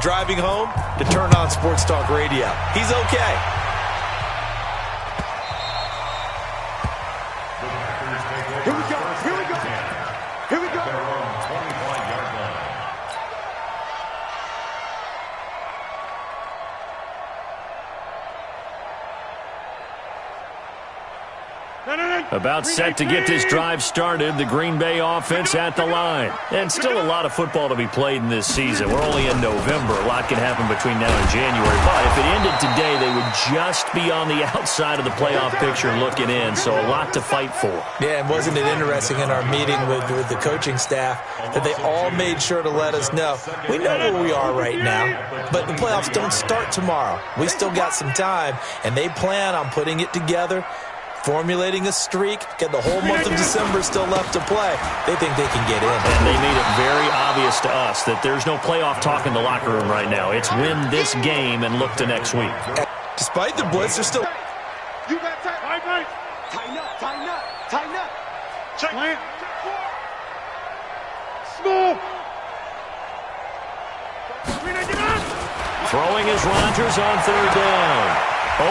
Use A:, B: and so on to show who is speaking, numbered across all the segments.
A: Driving home to turn on Sports Talk Radio. He's okay.
B: Here we go. Here we go. Here we go.
C: About set to get this drive started, the Green Bay offense at the line. And still a lot of football to be played in this season. We're only in November. A lot can happen between now and January. But if it ended today, they would just be on the outside of the playoff picture looking in. So a lot to fight for.
A: Yeah, and wasn't it interesting in our meeting with the coaching staff that they all made sure to let us know, we know where we are right now, but the playoffs don't start tomorrow. We still got some time, and they plan on putting it together, formulating a streak, get the whole month of December still left to play. They think they can get in.
C: And they made it very obvious to us that there's no playoff talk in the locker room right now. It's win this game and look to next week.
A: Despite the blitz, they're still...
B: You got time. Tighten up. Tighten up. Tighten up. Check. Plant. Small.
C: Throwing is Rodgers on third down.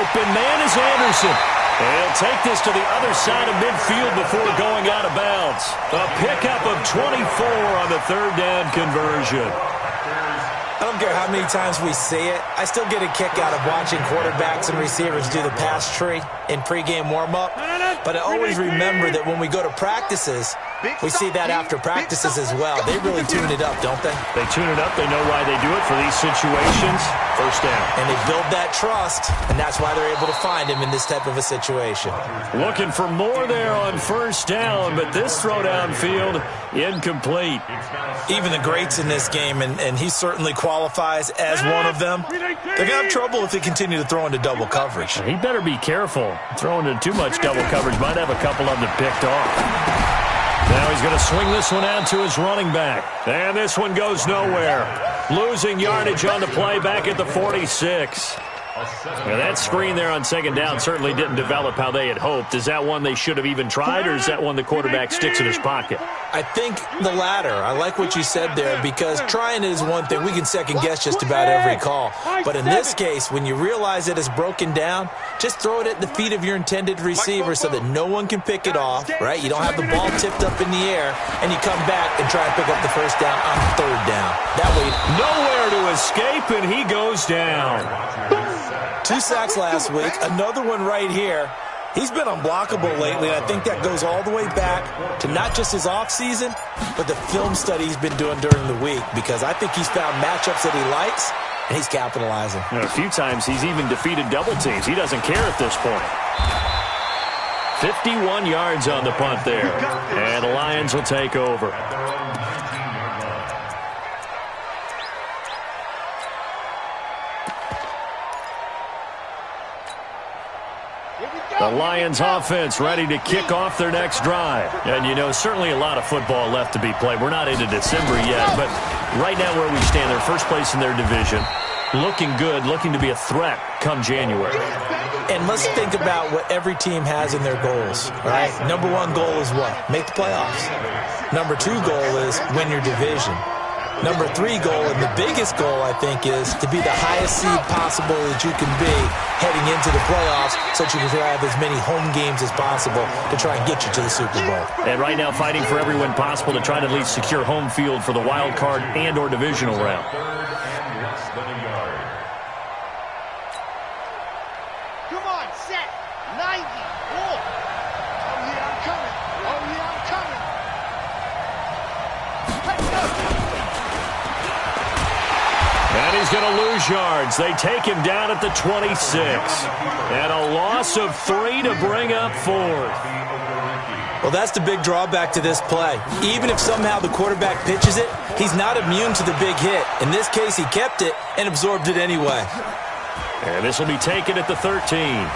C: Open man is Anderson. He'll take this to the other side of midfield before going out of bounds. A pickup of 24 on the third down conversion.
A: I don't care how many times we see it. I still get a kick out of watching quarterbacks and receivers do the pass tree in pregame warm-up. But I always remember that when we go to practices, we see that after practices as well. They really tune it up, don't they?
C: They tune it up. They know why they do it for these situations. First down.
A: And they build that trust, and that's why they're able to find him in this type of a situation.
C: Looking for more there on first down, but this throw downfield incomplete.
A: Even the greats in this game, and he certainly qualifies as one of them, they're going to have trouble if they continue to throw into double coverage.
C: He better be careful. Throwing into too much double coverage might have a couple of them picked off. Now he's going to swing this one out to his running back. And this one goes nowhere. Losing yardage on the play back at the 46. Now that screen there on second down certainly didn't develop how they had hoped. Is that one they should have even tried, or is that one the quarterback sticks in his pocket?
A: I think the latter. I like what you said there, because trying it is one thing. We can second-guess just about every call. But in this case, when you realize it is broken down, just throw it at the feet of your intended receiver so that no one can pick it off, right? You don't have the ball tipped up in the air, and you come back and try and pick up the first down on third down. That way,
C: nowhere to escape, and he goes down.
A: 2 sacks last week, another one right here. He's been unblockable lately, and I think that goes all the way back to not just his offseason, but the film study he's been doing during the week, because I think he's found matchups that he likes, and he's capitalizing.
C: And a few times he's even defeated double teams. He doesn't care at this point. 51 yards on the punt there, and the Lions will take over. The Lions offense ready to kick off their next drive. And, you know, certainly a lot of football left to be played. We're not into December yet, but right now where we stand, they're first place in their division. Looking good, looking to be a threat come January.
A: And let's think about what every team has in their goals, right? Number 1 goal is what? Make the playoffs. Number 2 goal is win your division. Number 3 goal, and the biggest goal, I think, is to be the highest seed possible that you can be heading into the playoffs, so that you can have as many home games as possible to try and get you to the Super Bowl.
C: And right now fighting for every win possible to try to at least secure home field for the wild card and or divisional round.
B: Come on, set. 90. Oh, yeah, I'm coming. Oh, yeah, I'm coming.
C: And he's going to lose yards. They take him down at the 26. And a loss of 3 to bring up 4th.
A: Well, that's the big drawback to this play. Even if somehow the quarterback pitches it, he's not immune to the big hit. In this case, he kept it and absorbed it anyway.
C: And this will be taken at the 13.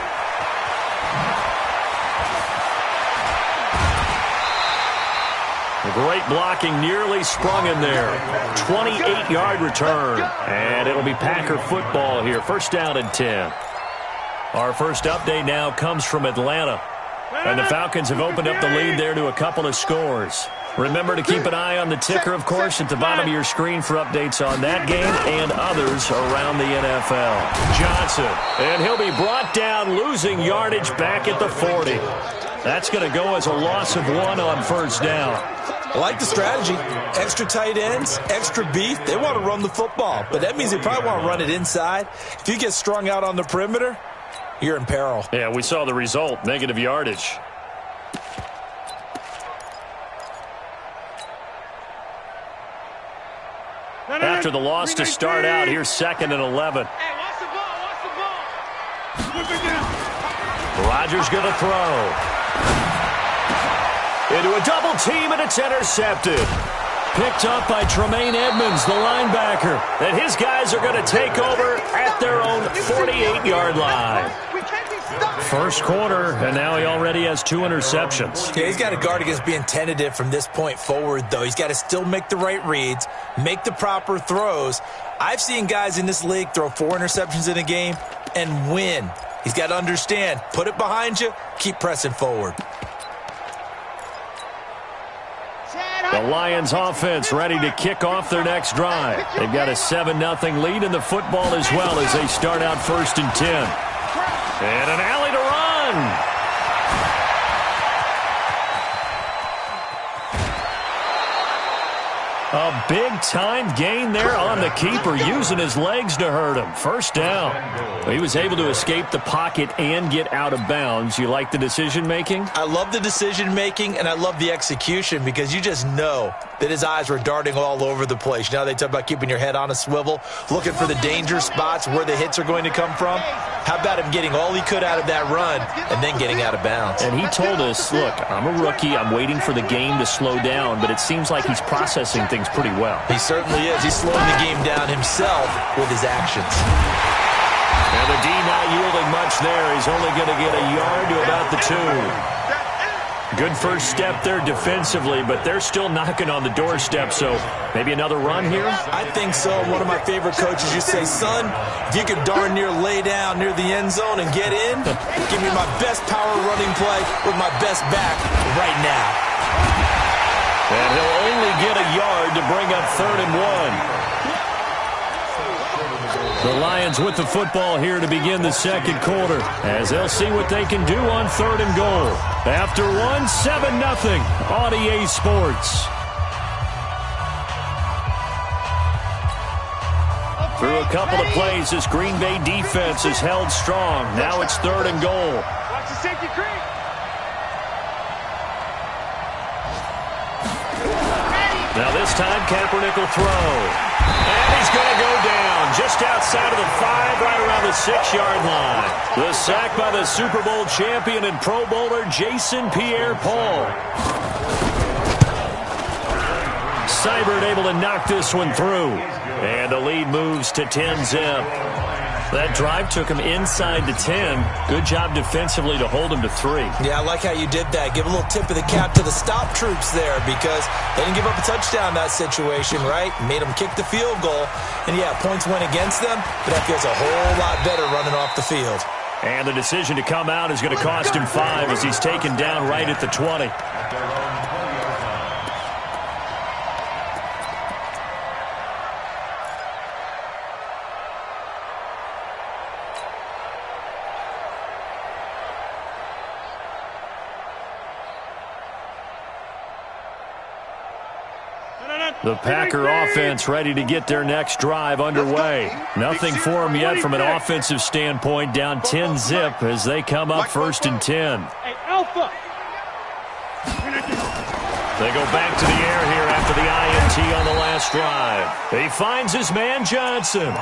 C: Great blocking, nearly sprung in there. 28-yard return. And it'll be Packer football here. First down and 10. Our first update now comes from Atlanta. And the Falcons have opened up the lead there to a couple of scores. Remember to keep an eye on the ticker, of course, at the bottom of your screen for updates on that game and others around the NFL. Johnson, and he'll be brought down, losing yardage back at the 40. That's going to go as a loss of 1 on first down.
A: I like the strategy. Extra tight ends, extra beef. They want to run the football, but that means they probably want to run it inside. If you get strung out on the perimeter, you're in peril.
C: Yeah, we saw the result, negative yardage. After the loss to start out, here's 2nd and 11.
B: Hey, watch the ball.
C: Rodgers going to throw. Into a double team, and it's intercepted. Picked up by Tremaine Edmonds, the linebacker. And his guys are going to take over at their own 48-yard line. First quarter, and now he already has 2 interceptions.
A: Yeah, he's got to guard against being tentative from this point forward, though. He's got to still make the right reads, make the proper throws. I've seen guys in this league throw 4 interceptions in a game and win. He's got to understand, put it behind you, keep pressing forward.
C: The Lions offense ready to kick off their next drive. They've got a 7-0 lead in the football as well as they start out 1st and 10. And an alley to run. A big-time gain there on the keeper, using his legs to hurt him. First down. He was able to escape the pocket and get out of bounds. You like the decision-making?
A: I love the decision-making, and I love the execution because you just know that his eyes were darting all over the place. You know, they talk about keeping your head on a swivel, looking for the danger spots where the hits are going to come from. How about him getting all he could out of that run and then getting out of bounds?
C: And he told us, look, I'm a rookie. I'm waiting for the game to slow down, but it seems like he's processing things pretty well.
A: He certainly is. He's slowing the game down himself with his actions.
C: And the D not yielding much there. He's only going to get a yard to about the 2. Good first step there defensively, but they're still knocking on the doorstep, so maybe another run here?
A: I think so. One of my favorite coaches used to say, son, if you could darn near lay down near the end zone and get in, give me my best power running play with my best back right now.
C: And he'll only get a yard to bring up 3rd and 1. The Lions with the football here to begin the second quarter as they'll see what they can do on 3rd and goal. After 1, 7-0 on EA Sports. Through a couple of plays, this Green Bay defense is held strong. Now it's 3rd and goal.
B: Watch the safety creep.
C: Now this time, Kaepernick will throw. And he's going to go down just outside of the 5, right around the 6-yard line. The sack by the Super Bowl champion and Pro Bowler Jason Pierre-Paul. Seibert able to knock this one through. And the lead moves to 10-zip. That drive took him inside the 10. Good job defensively to hold him to 3.
A: Yeah, I like how you did that. Give a little tip of the cap to the stop troops there because they didn't give up a touchdown in that situation, right? Made them kick the field goal. And, yeah, points went against them, but that feels a whole lot better running off the field.
C: And the decision to come out is going to cost him 5 as he's taken down right at the 20. The Packer offense ready to get their next drive underway. Nothing for them yet from an offensive standpoint. Down 10-zip as they come up 1st and 10.
B: Hey, Alpha.
C: They go back to the air here after the INT on the last drive. He finds his man Johnson.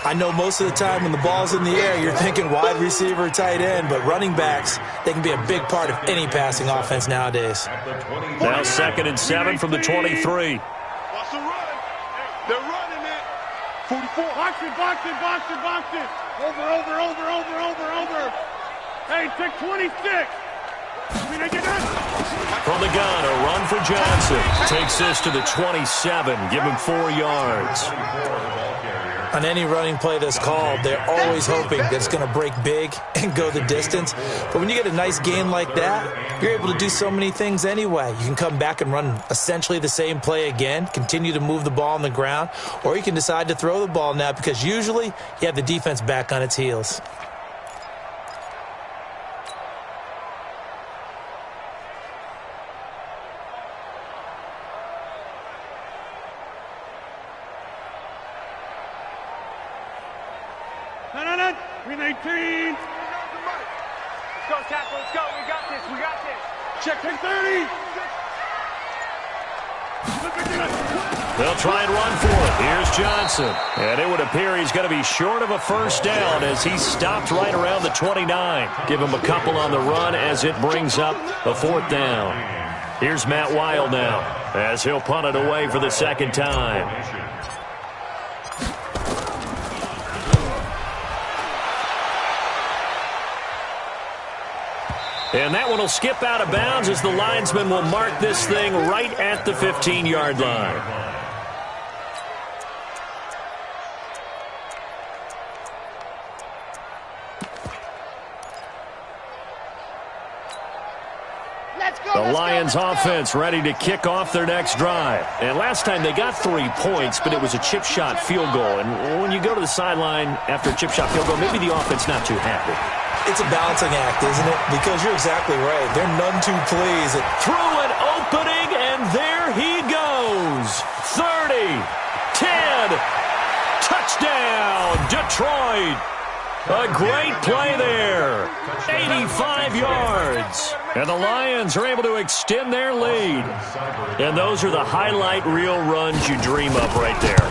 A: I know most of the time when the ball's in the air, you're thinking wide receiver, tight end, but running backs, they can be a big part of any passing offense nowadays.
C: Now 2nd and 7 from the 23.
B: Watch the run. They're running it. 44. Box it. Over. Hey, take 26.
C: From the gun, a run for Johnson. Takes this to the 27. Give him 4 yards.
A: On any running play that's called, they're always hoping that it's going to break big and go the distance. But when you get a nice gain like that, you're able to do so many things anyway. You can come back and run essentially the same play again, continue to move the ball on the ground, or you can decide to throw the ball now because usually you have the defense back on its heels.
B: Win 18. Let's go, tackle. Let's go. We got this. We got this. Check 30.
C: They'll try and run for it. Here's Johnson. And it would appear he's going to be short of a first down as he's stopped right around the 29. Give him a couple on the run as it brings up a fourth down. Here's Matt Wild now as he'll punt it away for the second time. And that one will skip out of bounds as the linesman will mark this thing right at the 15-yard line. The Lions offense ready to kick off their next drive. And last time they got 3 points, but it was a chip shot field goal. And when you go to the sideline after a chip shot field goal, maybe the offense not too happy.
A: It's a balancing act, isn't it? Because you're exactly right. They're none too pleased.
C: Through an opening, and there he goes. 30, 10, touchdown, Detroit. A great play there. 85 yards. And the Lions are able to extend their lead. And those are the highlight reel runs you dream of right there.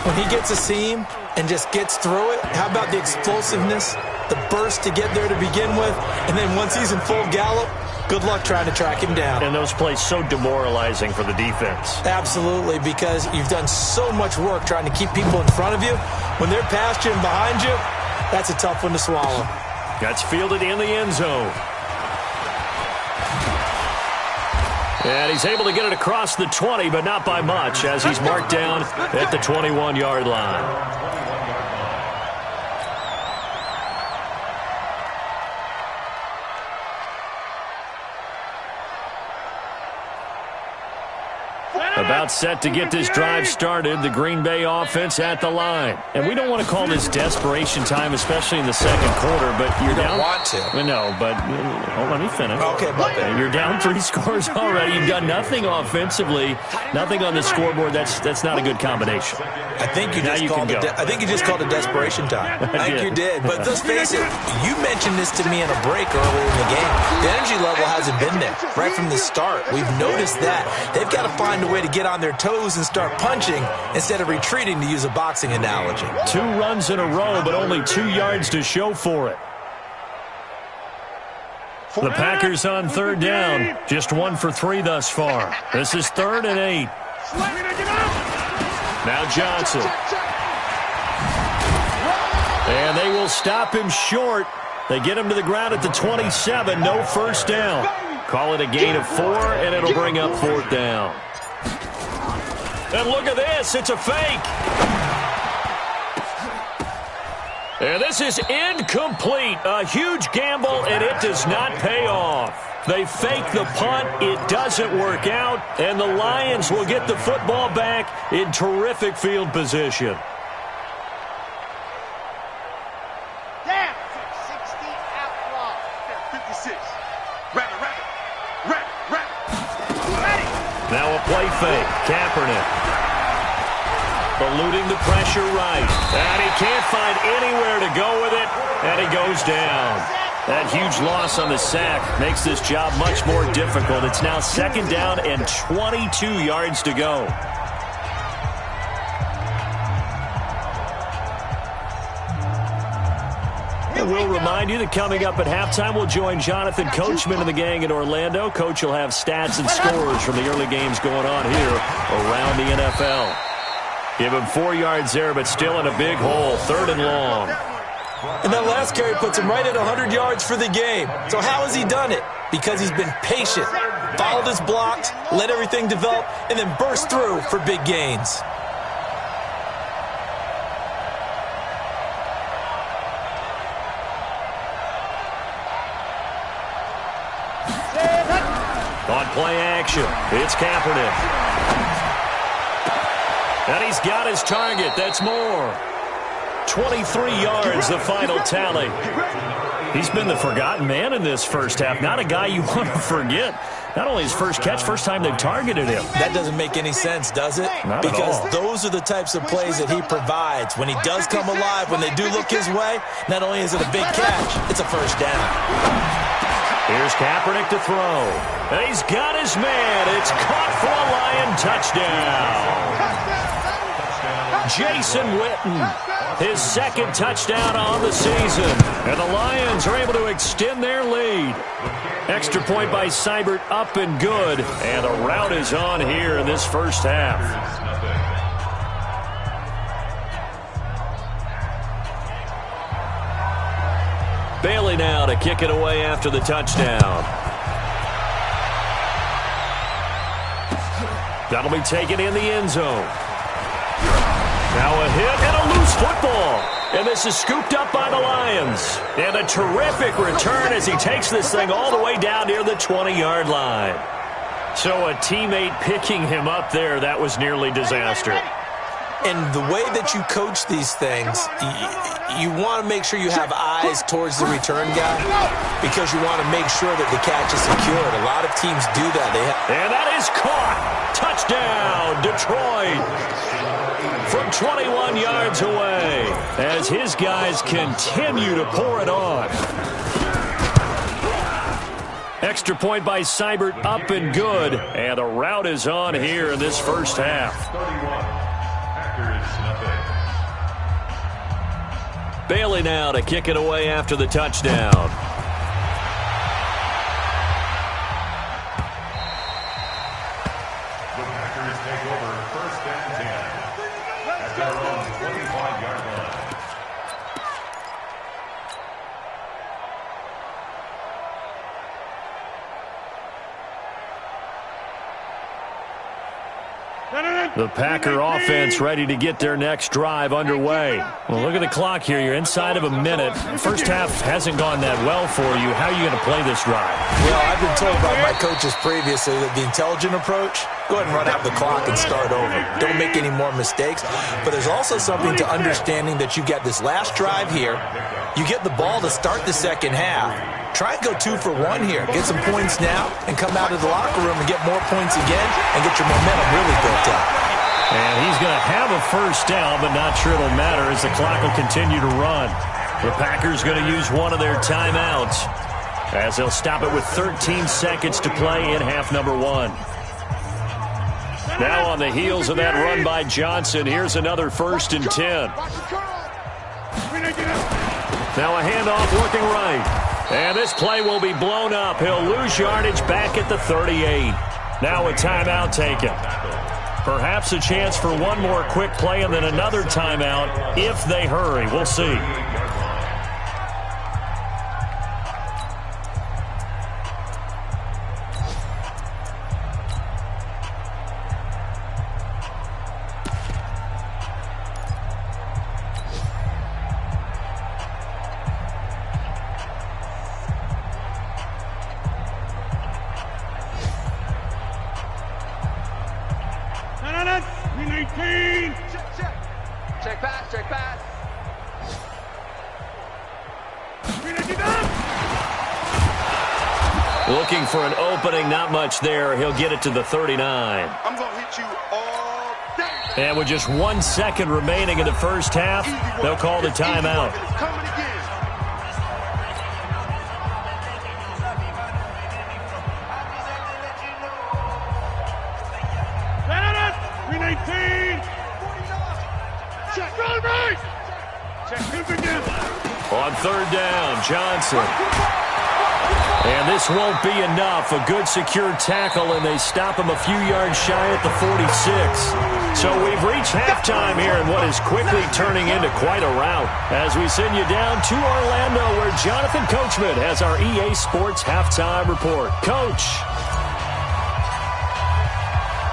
A: When he gets a seam and just gets through it, how about the explosiveness, the burst to get there to begin with, and then once he's in full gallop, good luck trying to track him down.
C: And those plays so demoralizing for the defense.
A: Absolutely, because you've done so much work trying to keep people in front of you. When they're past you and behind you, that's a tough one to swallow.
C: That's fielded in the end zone. And he's able to get it across the 20, but not by much, as he's marked down at the 21-yard line. About set to get this drive started, the Green Bay offense at the line. And we don't want to call this desperation time, especially in the second quarter, but you're down.
A: You don't want to.
C: No, but let me finish.
A: Okay,
C: you're down 3 scores already. You've done nothing offensively, nothing on the scoreboard. That's not a good combination.
A: I think you just called it desperation time. I think you did. But let's face it, you mentioned this to me in a break earlier in the game. The energy level hasn't been there right from the start. We've noticed that. They've got to find a way to get on their toes and start punching instead of retreating, to use a boxing analogy.
C: 2 runs in a row, but only 2 yards to show for it. The Packers on third down. Just 1 for 3 thus far. This is 3rd and 8. Now Johnson. And they will stop him short. They get him to the ground at the 27. No first down. Call it a gain of 4, and it'll bring up 4th down. And look at this. It's a fake. And this is incomplete. A huge gamble, and it does not pay off. They fake the punt. It doesn't work out. And the Lions will get the football back in terrific field position.
B: Down. 60 outlaw. 56. Rabbit.
C: Now a play fake. Kaepernick. Eluding the pressure right. And he can't find anywhere to go with it. And he goes down. That huge loss on the sack makes this job much more difficult. It's now 2nd down and 22 yards to go. And we'll remind you that coming up at halftime, we'll join Jonathan Coachman and the gang in Orlando. Coach will have stats and scores from the early games going on here around the NFL. Give him 4 yards there, but still in a big hole. 3rd and long.
A: And that last carry puts him right at 100 yards for the game. So how has he done it? Because he's been patient, followed his blocks, let everything develop, and then burst through for big gains.
C: play action. It's Kaepernick. And he's got his target. That's more. 23 yards, the final tally. He's been the forgotten man in this first half. Not a guy you want to forget. Not only his first catch, first time they've targeted him.
A: That doesn't make any sense, does it?
C: Not
A: because
C: at all.
A: Those are the types of plays that he provides. When he does come alive, when they do look his way, not only is it a big catch, it's a first down.
C: Here's Kaepernick to throw. And he's got his man. It's caught for a Lion touchdown. Jason Witten, his second touchdown on the season. And the Lions are able to extend their lead. Extra point by Seibert, up and good. And the rout is on here in this first half. Bailey now to kick it away after the touchdown. That'll be taken in the end zone. Now a hit and a loose football. And this is scooped up by the Lions. And a terrific return as he takes this thing all the way down near the 20-yard line. So a teammate picking him up there, that was nearly disaster.
A: And the way that you coach these things, you want to make sure you have eyes towards the return guy because you want to make sure that the catch is secured. A lot of teams do that.
C: And that is caught. Touchdown, Detroit. From 21 yards away as his guys continue to pour it on. Extra point by Seibert, up and good. And a rout is on here in this first half. Bailey now to kick it away after the touchdown. The Packer offense ready to get their next drive underway. Well, look at the clock here. You're inside of a minute. First half hasn't gone that well for you. How are you going to play this drive?
A: Well, I've been told by my coaches previously that the intelligent approach, go ahead and run out the clock and start over. Don't make any more mistakes. But there's also something to understanding that you got this last drive here. You get the ball to start the second half. Try and go 2 for 1 here. Get some points now and come out of the locker room and get more points again and get your momentum really built up.
C: And he's going to have a first down, but not sure it'll matter as the clock will continue to run. The Packers going to use one of their timeouts as they'll stop it with 13 seconds to play in half number 1. Now on the heels of that run by Johnson, here's another 1st and 10. Now a handoff looking right. And this play will be blown up. He'll lose yardage back at the 38. Now a timeout taken. Perhaps a chance for one more quick play and then another timeout if they hurry. We'll see.
B: Check pass.
C: Looking for an opening, not much there. He'll get it to the 39.
B: I'm going to hit you all day.
C: And with just 1 second remaining in the first half, they'll call the timeout. On 3rd down, Johnson. And this won't be enough. A good secure tackle, and they stop him a few yards shy at the 46. So we've reached halftime here in what is quickly turning into quite a rout. As we send you down to Orlando, where Jonathan Coachman has our EA Sports halftime report. Coach.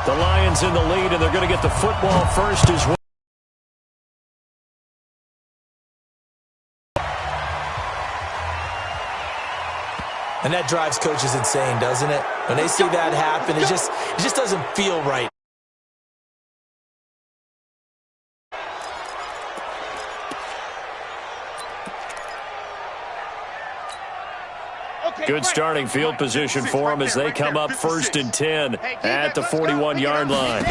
C: The Lions in the lead, and they're going to get the football first as well.
A: And that drives coaches insane, doesn't it? When they see that happen, it just doesn't feel right.
C: Good starting field position for them as they come up 1st and 10 at the 41-yard line.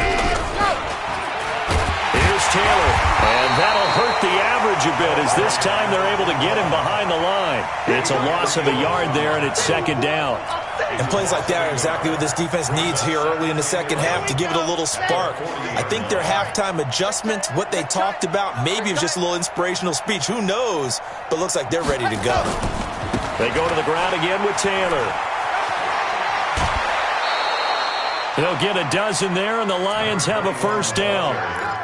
C: Here's Taylor, and that'll hurt the average a bit as this time they're able to get him behind the line. It's a loss of a yard there, and it's 2nd down.
A: And plays like that are exactly what this defense needs here early in the second half to give it a little spark. I think their halftime adjustment, what they talked about, maybe it was just a little inspirational speech. Who knows? But looks like they're ready to go.
C: They go to the ground again with Taylor. They'll get a dozen there, and the Lions have a 1st down.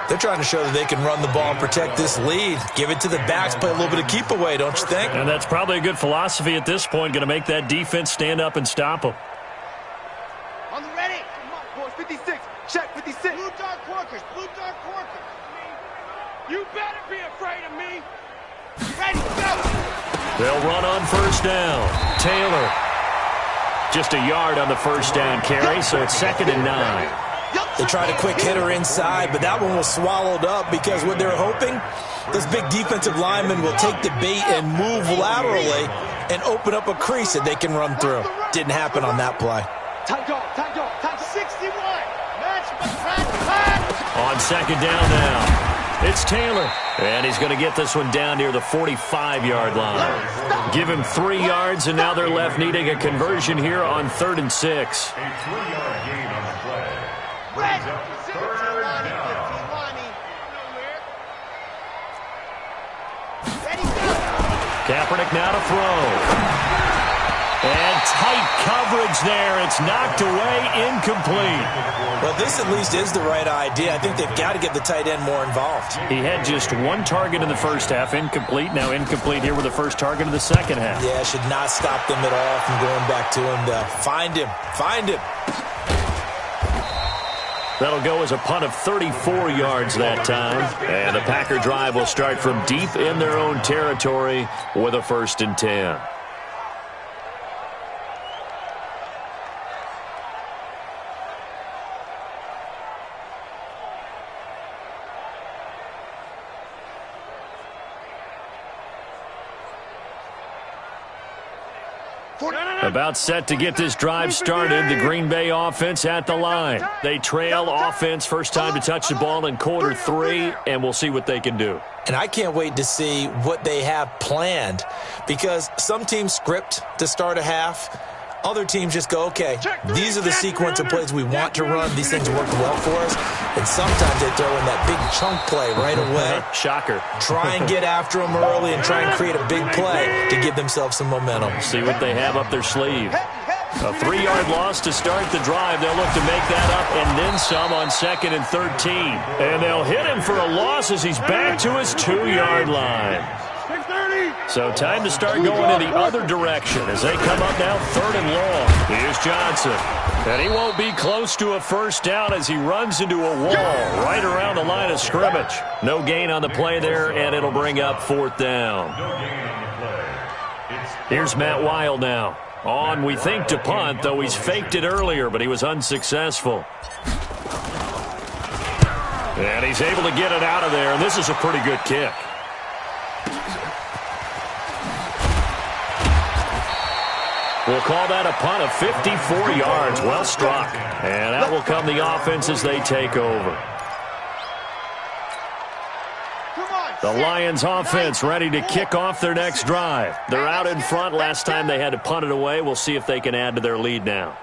A: They're trying to show that they can run the ball and protect this lead. Give it to the backs, play a little bit of keep away, don't you think?
C: And that's probably a good philosophy at this point, going to make that defense stand up and stop them.
B: On the ready. Come on, boys. 56. Check 56. Blue dark workers. Blue dark workers. You better be afraid of me. Ready, go.
C: They'll run on 1st down. Taylor. Just a yard on the 1st down carry, so it's 2nd and 9.
A: They tried a quick hitter inside, but that one was swallowed up because what they're hoping, this big defensive lineman will take the bait and move laterally and open up a crease that they can run through. Didn't happen on that play.
B: Time 61. Match.
C: On 2nd down now, it's Taylor. And he's going to get this one down near the 45-yard line. Give him 3 yards, and now they're left needing a conversion here on 3rd and 6. Kaepernick now to throw. And tight coverage there. It's knocked away, incomplete.
A: Well, this at least is the right idea. I think they've got to get the tight end more involved.
C: He had just 1 target in the 1st half, incomplete. Now incomplete here with the 1st target of the 2nd half.
A: Yeah, should not stop them at all from going back to him to find him.
C: That'll go as a punt of 34 yards that time. And the Packer drive will start from deep in their own territory with a 1st and 10. About set to get this drive started. The Green Bay offense at the line. They trail offense first time to touch the ball in quarter 3, and we'll see what they can do.
A: And I can't wait to see what they have planned because some teams script to start a half. Other teams just go, okay, these are the sequence of plays we want to run. These things work well for us. And sometimes they throw in that big chunk play right away.
C: Shocker.
A: Try and get after them early and try and create a big play to give themselves some momentum.
C: See what they have up their sleeve. A 3-yard loss to start the drive. They'll look to make that up and then some on 2nd and 13. And they'll hit him for a loss as he's back to his 2-yard line. So time to start going in the other direction as they come up now 3rd and long. Here's Johnson. And he won't be close to a 1st down as he runs into a wall right around the line of scrimmage. No gain on the play there, and it'll bring up 4th down. Here's Matt Wild now. On, we think, to punt, though he's faked it earlier, but he was unsuccessful. And he's able to get it out of there, and this is a pretty good kick. We'll call that a punt of 54 yards. Well struck. And that will come the offense as they take over. The Lions offense ready to kick off their next drive. They're out in front. Last time they had to punt it away. We'll see if they can add to their lead now.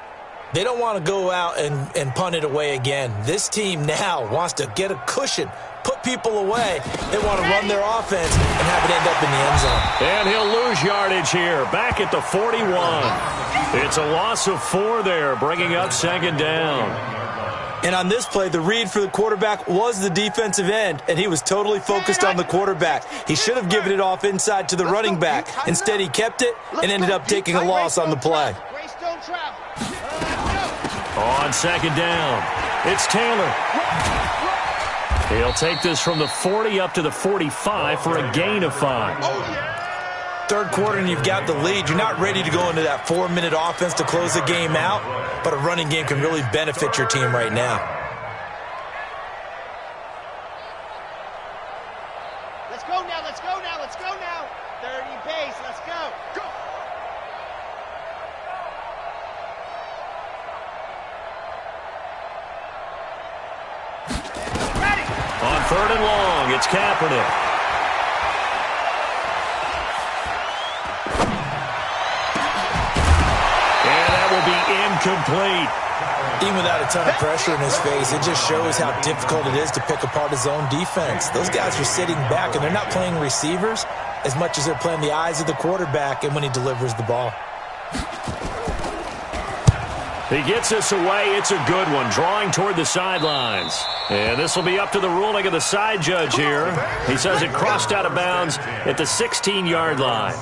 A: They don't want to go out and punt it away again. This team now wants to get a cushion, put people away. They want to run their offense and have it end up in the end zone.
C: And he'll lose yardage here, back at the 41. It's a loss of 4 there, bringing up 2nd down.
A: And on this play, the read for the quarterback was the defensive end, and he was totally focused on the quarterback. He should have given it off inside to the running back. Instead, he kept it and ended up taking a loss on the play.
C: On 2nd down, it's Taylor. He'll take this from the 40 up to the 45 for a gain of 5.
A: Third quarter and you've got the lead. You're not ready to go into that 4-minute offense to close the game out, but a running game can really benefit your team right now.
B: Let's go now, let's go now, let's go now. 30 pace, let's go. Go. Ready.
C: On 3rd and long, it's Kaepernick. Incomplete.
A: Even without a ton of pressure in his face, it just shows how difficult it is to pick apart his own defense. Those guys are sitting back, and they're not playing receivers as much as they're playing the eyes of the quarterback and when he delivers the ball.
C: He gets this away. It's a good one, drawing toward the sidelines. And this will be up to the ruling of the side judge here. He says it crossed out of bounds at the 16-yard line.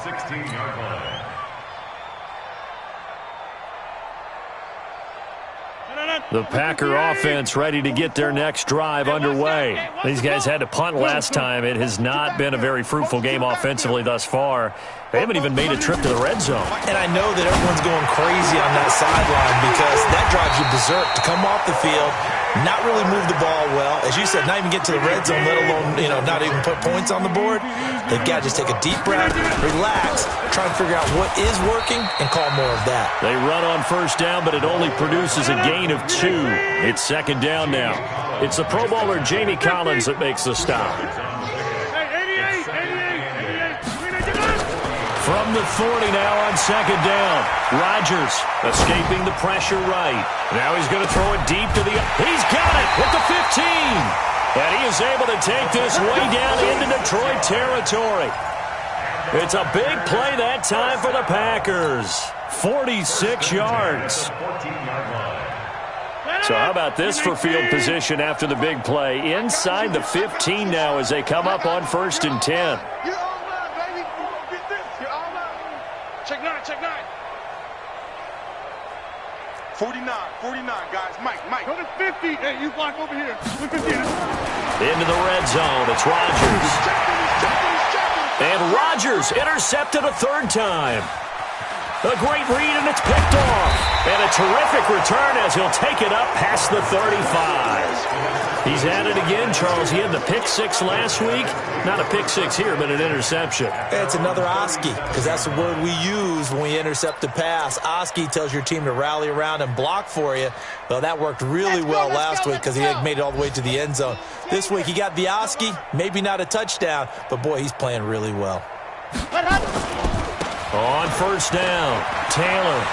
C: The Packer offense ready to get their next drive underway. These guys had to punt last time. It has not been a very fruitful game offensively thus far. They haven't even made a trip to the red zone.
A: And I know that everyone's going crazy on that sideline because that drives you berserk to come off the field, not really move the ball well. As you said, not even get to the red zone, let alone, not even put points on the board. They've got to just take a deep breath, relax, try and figure out what is working, and call more of that.
C: They run on first down, but it only produces a gain of 2. It's 2nd down now. It's the Pro Bowler Jamie Collins that makes the stop. From the 40 now on 2nd down. Rodgers escaping the pressure right. Now he's going to throw it deep to the... He's got it with the 15. And he is able to take this way down into Detroit territory. It's a big play that time for the Packers. 46 yards. So how about this for field position after the big play? Inside the 15 now as they come up on 1st and 10.
B: Check 9, check 9. 49, guys. Mike. Go to 50. Hey, you block over here. Look at this.
C: Into the red zone. It's Rodgers.
B: He's checking.
C: And Rodgers intercepted a 3rd time. A great read, and it's picked off. And a terrific return as he'll take it up past the 35. He's at it again, Charles. He had the pick 6 last week. Not a pick 6 here, but an interception.
A: It's another Oski, because that's the word we use when we intercept a pass. Oski tells your team to rally around and block for you. Well, that worked really well last week because he had made it all the way to the end zone. This week he got the Oski, maybe not a touchdown, but boy, he's playing really well.
C: On 1st down, Taylor.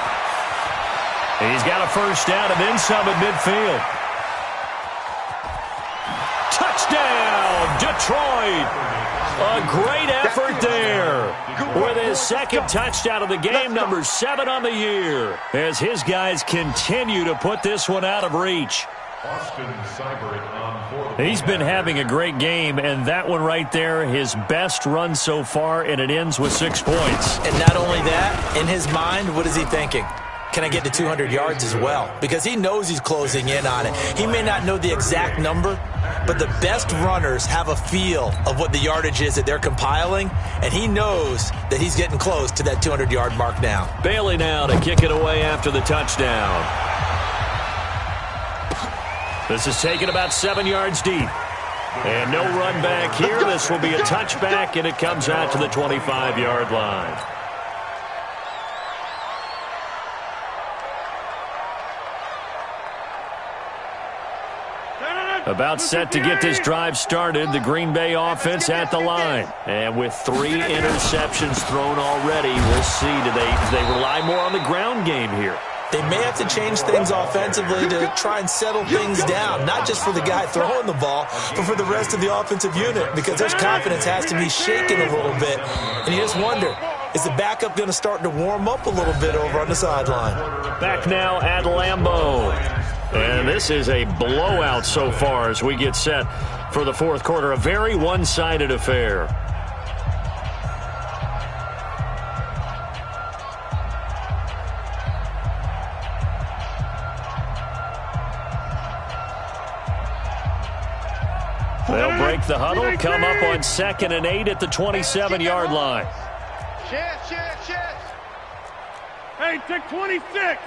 C: He's got a 1st down and then some at midfield. Touchdown, Detroit. A great effort there. With his 2nd touchdown of the game, number 7 on the year. As his guys continue to put this one out of reach. He's been having a great game, and that one right there, his best run so far, and it ends with 6 points.
A: And not only that, in his mind, what is he thinking? Can I get to 200 yards as well? Because he knows he's closing in on it. He may not know the exact number, but the best runners have a feel of what the yardage is that they're compiling, and he knows that he's getting close to that 200-yard mark now.
C: Bailey now to kick it away after the touchdown. This is taken about 7 yards deep. And no run back here. This will be a touchback, and it comes out to the 25-yard line. About set to get this drive started, the Green Bay offense at the line. And with 3 interceptions thrown already, we'll see. Do they rely more on the ground game here?
A: They may have to change things offensively to try and settle things down, not just for the guy throwing the ball, but for the rest of the offensive unit, because their confidence has to be shaken a little bit. And you just wonder, is the backup going to start to warm up a little bit over on the sideline?
C: Back now at Lambeau. And this is a blowout so far as we get set for the 4th quarter. A very one-sided affair. They'll break the huddle, come up on 2nd and 8 at the 27-yard line.
B: Chance. Hey, take 26.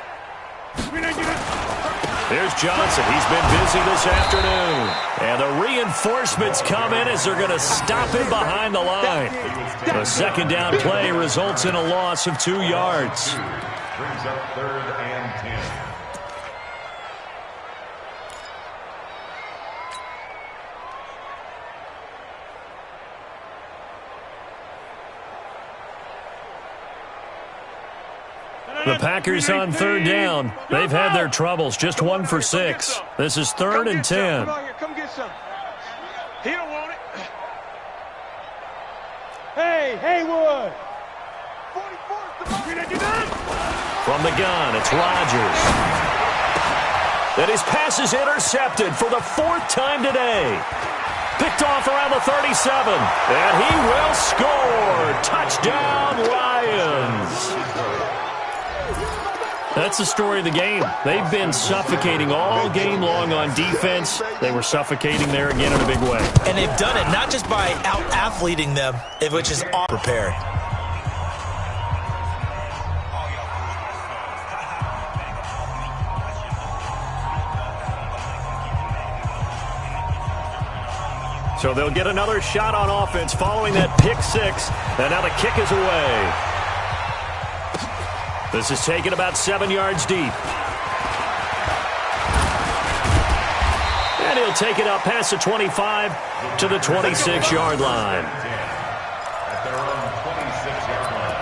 C: There's Johnson. He's been busy this afternoon. And the reinforcements come in as they're going to stop him behind the line. The second down play results in a loss of 2 yards.
D: Brings up 3rd and 10.
C: The Packers on 3rd down. They've had their troubles. Just 1 for 6. This is 3rd and 10.
B: Come get some. He don't want it. Hey, Haywood. 44.
C: From the gun, it's Rodgers. And his pass is intercepted for the 4th time today. Picked off around the 37. And he will score. Touchdown, Lions. That's the story of the game. They've been suffocating all game long on defense. They were suffocating there again in a big way.
A: And they've done it not just by out-athleting them, which is all prepared.
C: So they'll get another shot on offense following that pick 6. And now the kick is away. This is taken about 7 yards deep. And he'll take it up past the 25 to the 26-yard line.
D: At their own 26-yard line.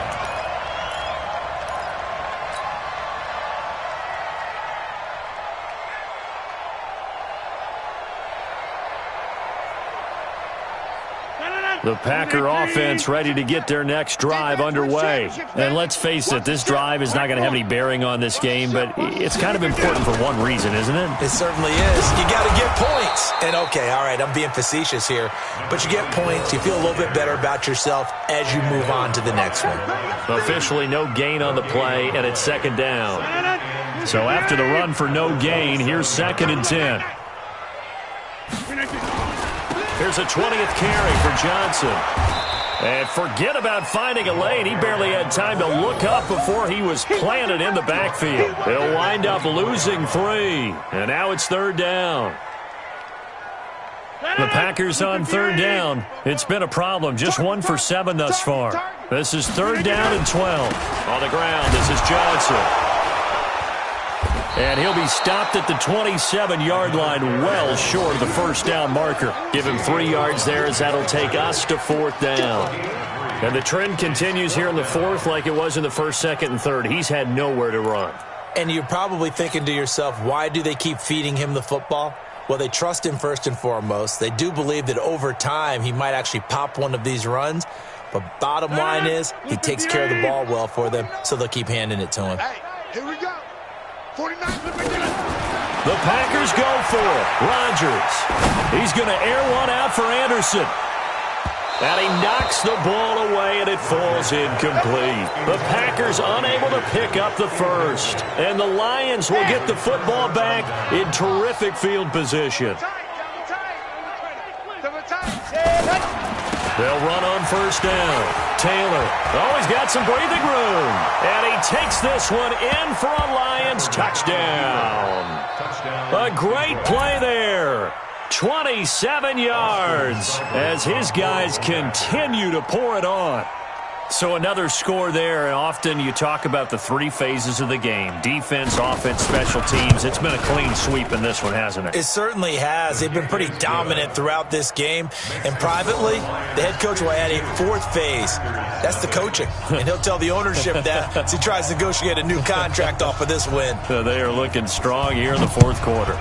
C: The Packer offense ready to get their next drive underway. And let's face it, this drive is not going to have any bearing on this game, but it's kind of important for one reason, isn't it?
A: It certainly is. You got to get points. And, okay, all right, I'm being facetious here, but you get points. You feel a little bit better about yourself as you move on to the next one. Officially no gain on the play, and it's 2nd down.
C: So after the run for no gain, here's 2nd and 10. Here's a 20th carry for Johnson. And forget about finding a lane. He barely had time to look up before he was planted in the backfield. They'll wind up losing 3. And now it's 3rd down. The Packers on 3rd down. It's been a problem. Just 1 for 7 thus far. This is 3rd down and 12. On the ground, this is Johnson. And he'll be stopped at the 27-yard line, well short of the 1st down marker. Give him 3 yards there as that'll take us to 4th down. And the trend continues here in the 4th like it was in the 1st, 2nd, and 3rd. He's had nowhere to run. And you're probably thinking to yourself, why do they keep feeding him the football? Well, they trust him first and foremost. They do believe that over time he might actually pop one of these runs. But bottom line is he takes care of the ball well for them, so they'll keep handing it to him.
B: Hey, here we go. 49.
C: The Packers go for it. Rodgers. He's going to air one out for Anderson. And he knocks the ball away, and it falls incomplete. The Packers unable to pick up the first. And the Lions will get the football back in terrific field position. They'll run on 1st down. Taylor. Oh, he's got some breathing room. And he takes this one in for a Lions touchdown. A great play there. 27 yards as his guys continue to pour it on. So another score there, and often you talk about the 3 phases of the game. Defense, offense, special teams. It's been a clean sweep in this one, hasn't it?
A: It certainly has. They've been pretty dominant throughout this game. And privately, the head coach will add a 4th phase. That's the coaching. And he'll tell the ownership that as he tries to negotiate a new contract off of this win.
C: So they are looking strong here in the 4th quarter.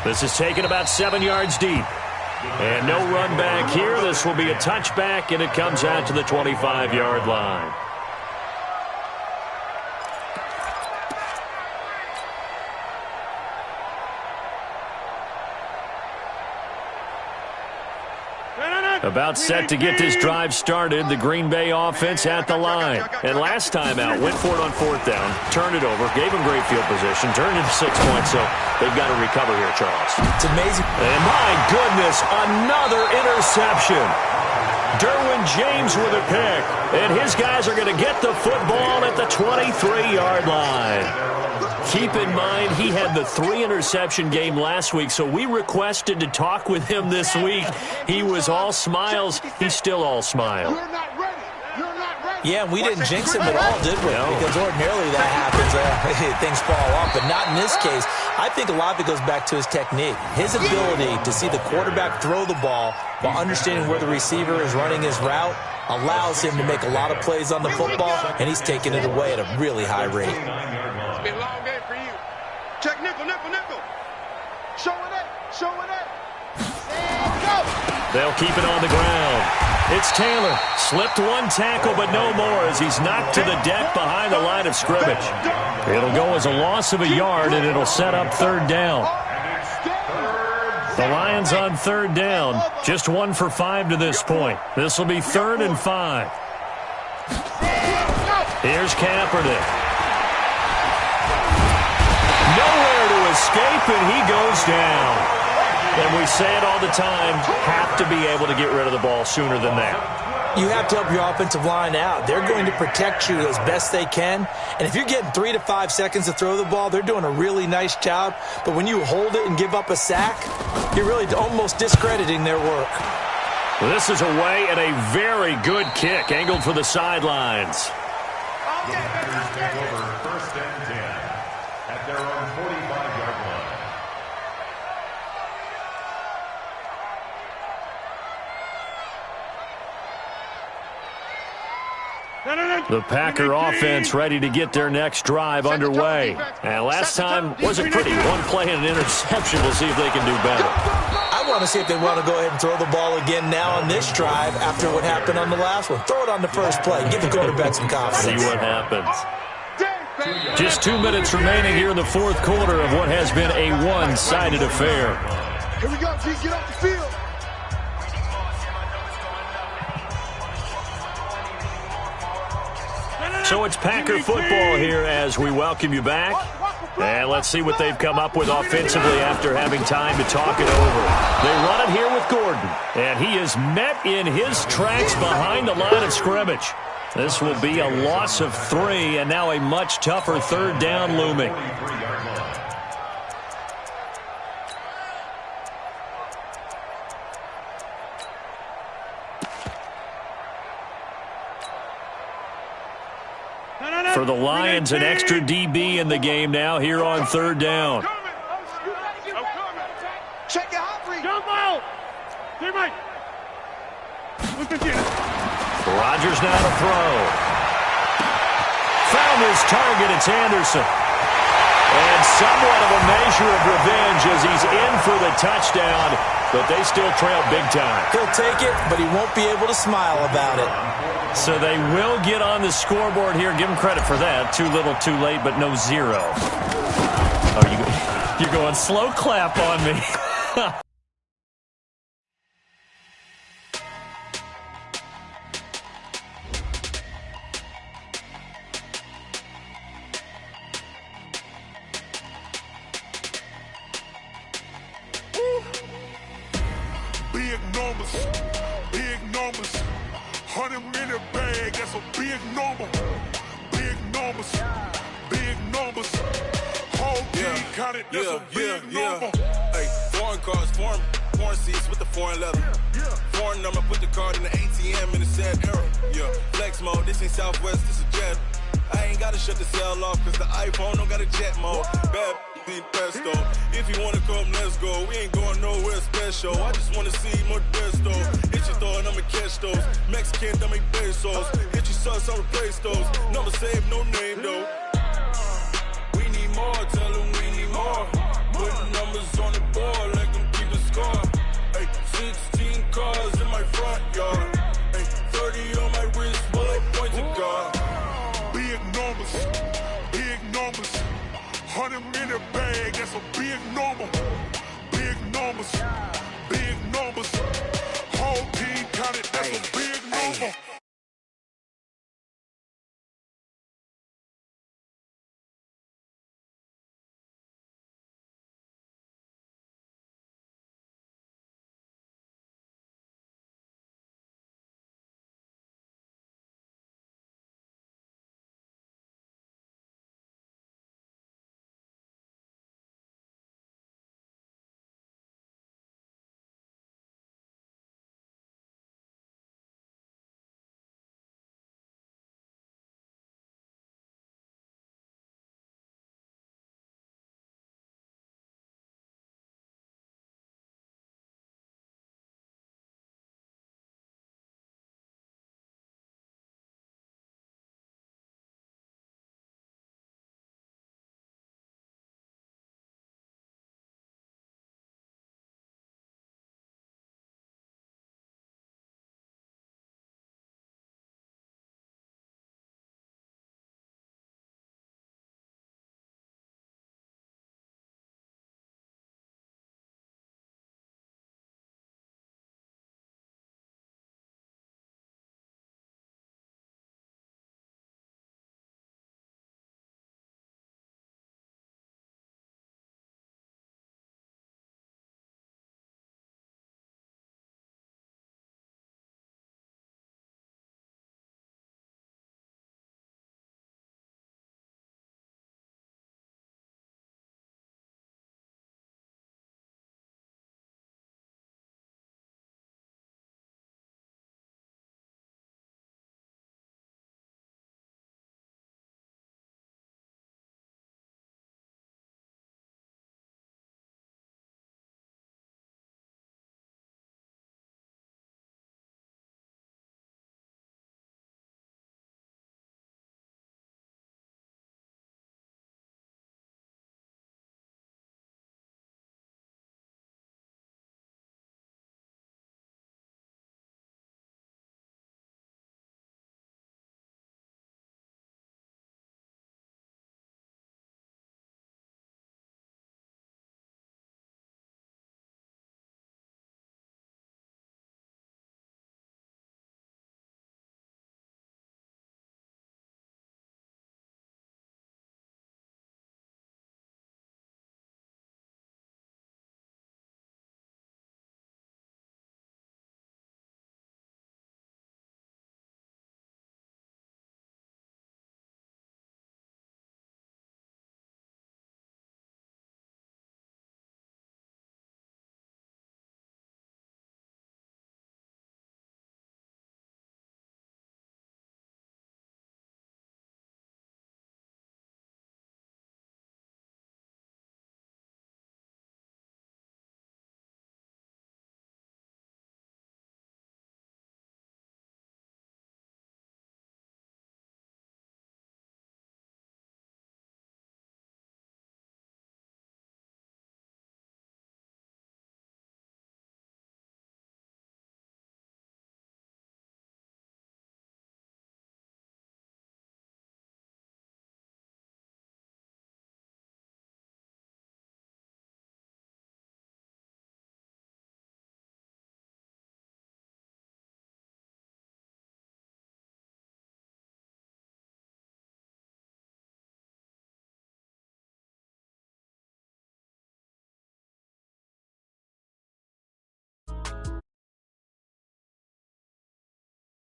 C: This is taken about 7 yards deep. And no run back here. This will be a touchback, and it comes out to the 25-yard line. About set to get this drive started, the Green Bay offense at the line. And last time out, went for it on 4th down, turned it over, gave them great field position, turned it to 6 points, so they've got to recover here, Charles.
A: It's amazing.
C: And my goodness, another interception. Derwin James with a pick. And his guys are going to get the football at the 23-yard line. Keep in mind, he had the 3-interception game last week, so we requested to talk with him this week. He was all smiles. He's still all smile.
B: You're not ready. You're not ready.
A: Yeah, and we didn't jinx him at all, did we? No. Because ordinarily that happens. Things fall off, but not in this case. I think a lot of it goes back to his technique. His ability to see the quarterback throw the ball while understanding where the receiver is running his route allows him to make a lot of plays on the football, and he's taking it away at a really high rate.
B: It's been a long day for you. Check nickel, nickel, nickel. Show it up, show it up. And go.
C: They'll keep it on the ground. It's Taylor. Slipped one tackle, but no more as he's knocked to the deck behind the line of scrimmage. It'll go as a loss of a yard, and it'll set up third down. The Lions on 3rd down. Just 1 for 5 to this point. This will be 3rd and 5. Here's Kaepernick. Nowhere to escape, and he goes down. And we say it all the time, have to be able to get rid of the ball sooner than that.
A: You have to help your offensive line out. They're going to protect you as best they can. And if you're getting 3 to 5 seconds to throw the ball, they're doing a really nice job. But when you hold it and give up a sack, you're really almost discrediting their work.
C: Well, this is away and a very good kick, angled for the sidelines.
D: The Packers take over 1st and 10 at their own 45-yard line.
C: The Packer offense ready to get their next drive underway. And last time wasn't pretty. One play and an interception. We'll see if they can do better.
A: I want to see if they want to go ahead and throw the ball again now on this drive after what happened on the last one. Throw it on the first play. Give the quarterback some confidence.
C: See what happens. Just 2 minutes remaining here in the 4th quarter of what has been a one-sided affair.
B: Here we go, G. Get off the field.
C: So it's Packer football here as we welcome you back. And let's see what they've come up with offensively after having time to talk it over. They run it here with Gordon. And he is met in his tracks behind the line of scrimmage. This will be a loss of 3 and now a much tougher 3rd down looming. For the Lions, an extra DB in the game now here on 3rd down.
B: Check your hot read.
E: Jump out. Teammate.
C: Rodgers now to throw. Found his target. It's Anderson. And somewhat of a measure of revenge as he's in for the touchdown, but they still trail big time.
A: He'll take it, but he won't be able to smile about it.
C: So they will get on the scoreboard here. Give them credit for that. Too little, too late, but no 0. Oh, you're going slow clap on me.
F: Big numbers, big numbers. 100-minute bag, that's a big number. Big numbers, big numbers. Whole team counted, that's a big number.
G: Hey, foreign cars, foreign seats with the foreign leather. Foreign number, put the card in the ATM in the sad era. Yeah, flex mode, this ain't Southwest, this is jet. I ain't gotta shut the cell off, cause the iPhone don't got a jet mode. Bad pesto. If you wanna come, let's go. We ain't going nowhere special. I just wanna see more desto. Hit your throw and I'ma catch those. Mexican, don't make pesos. Hit your sauce, I'll replace those. Number save, no name though. We need more, tell them we need more. Put numbers on the